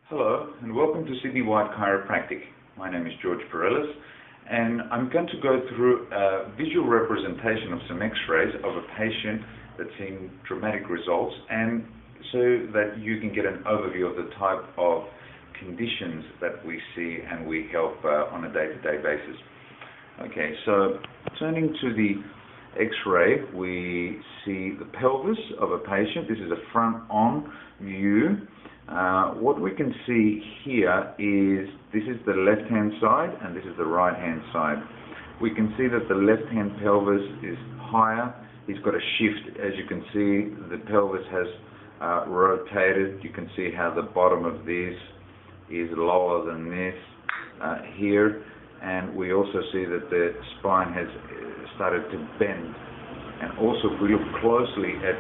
Hello and welcome to Sydney-wide Chiropractic. My name is George Prorellis and I'm going to go through a visual representation of some x-rays of a patient that's seen dramatic results, and so that you can get an overview of the type of conditions that we see and we help on a day-to-day basis. Okay, so turning to the x-ray, we see the pelvis of a patient. This is a front-on view. What we can see here is this is the left-hand side and this is the right-hand side. We can see that the left-hand pelvis is higher. He's got a shift. As you can see, the pelvis has rotated. You can see how the bottom of this is lower than this here, and we also see that the spine has started to bend. And also, if we look closely at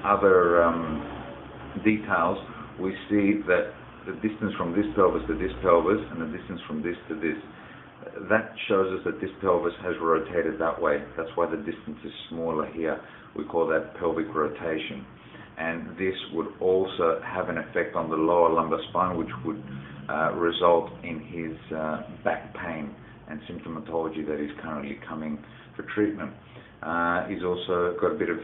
other details, we see that the distance from this pelvis to this pelvis and the distance from this to this, that shows us that this pelvis has rotated that way. That's why the distance is smaller here. We call that pelvic rotation. And this would also have an effect on the lower lumbar spine, which would result in his back pain and symptomatology that is currently coming for treatment. He's also got a bit of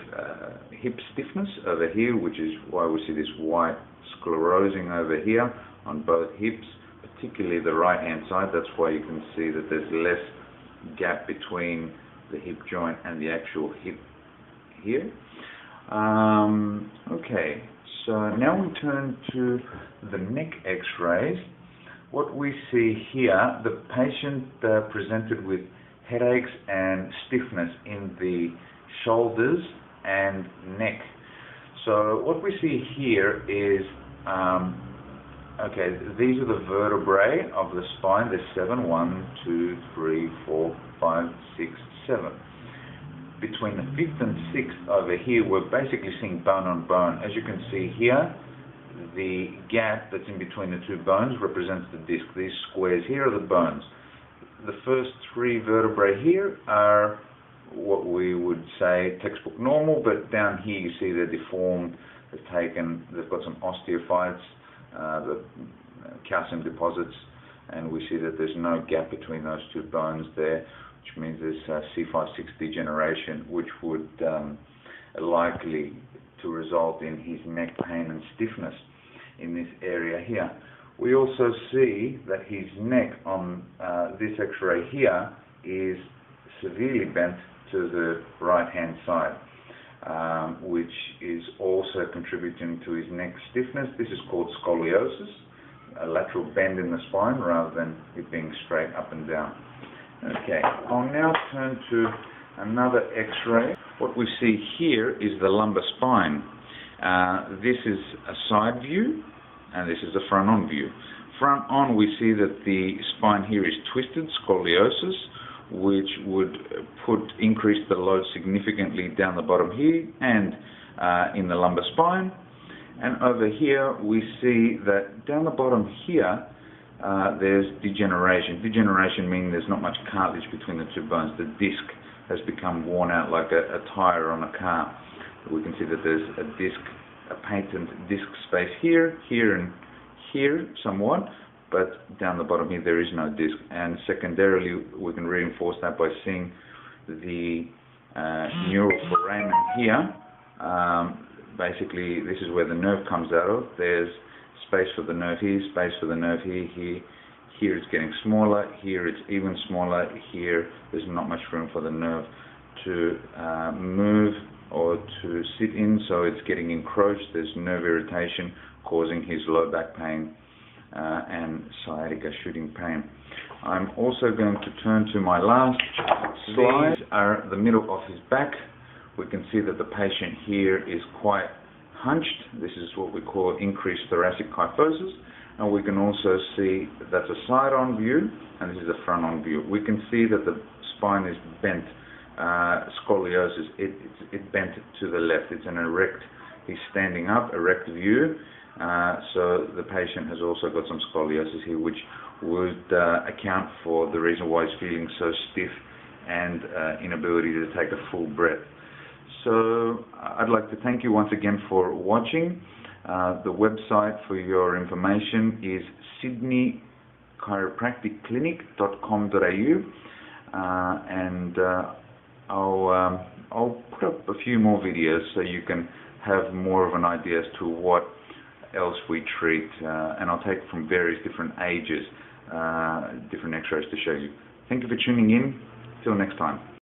hip stiffness over here, which is why we see this white sclerosing over here on both hips, particularly the right hand side. That's why you can see that there's less gap between the hip joint and the actual hip here. Okay, so now we turn to the neck x-rays. What we see here, the patient presented with headaches and stiffness in the shoulders and neck. So what we see here is, okay, these are the vertebrae of the spine. There's 7, 1, 2, 3, 4, 5, 6, 7. Between the 5th and 6th over here, we're basically seeing bone on bone. As you can see here, the gap that's in between the two bones represents the disc. These squares here are the bones. The first 3 vertebrae here are what we would say textbook normal, but down here you see they're deformed. They've got some osteophytes, the calcium deposits, and we see that there's no gap between those two bones there, which means there's C5-6 degeneration, which would likely to result in his neck pain and stiffness in this area here. We also see that his neck on this x-ray here is severely bent to the right-hand side, which is also contributing to his neck stiffness. This is called scoliosis, a lateral bend in the spine rather than it being straight up and down. Okay, I'll now turn to another x-ray. What we see here is the lumbar spine. This is a side view, and this is the front-on view. Front-on, we see that the spine here is twisted, scoliosis, which would increase the load significantly down the bottom here and in the lumbar spine. And over here, we see that down the bottom here, there's degeneration. Degeneration meaning there's not much cartilage between the two bones. The disc has become worn out like a tire on a car. We can see that there's a patent disc space here, here, and here somewhat, but down the bottom here there is no disc. And secondarily, we can reinforce that by seeing the neural foramen here. Basically, this is where the nerve comes out of. There's space for the nerve here, space for the nerve here, here. Here it's getting smaller, here it's even smaller, here there's not much room for the nerve to move or to sit in, so it's getting encroached. There's nerve irritation causing his low back pain and sciatica shooting pain. I'm also going to turn to my last slide. These are the middle of his back. We can see that the patient here is quite hunched. This is what we call increased thoracic kyphosis. And we can also see that's a side-on view, and this is a front-on view. We can see that the spine is bent. Scoliosis, it bent to the left. It's an erect, he's standing up, erect view. So the patient has also got some scoliosis here, which would account for the reason why he's feeling so stiff and inability to take a full breath. So I'd like to thank you once again for watching. The website for your information is sydneychiropracticclinic.com.au, and I'll put up a few more videos so you can have more of an idea as to what else we treat, and I'll take from various different ages, different x-rays to show you. Thank you for tuning in. Till next time.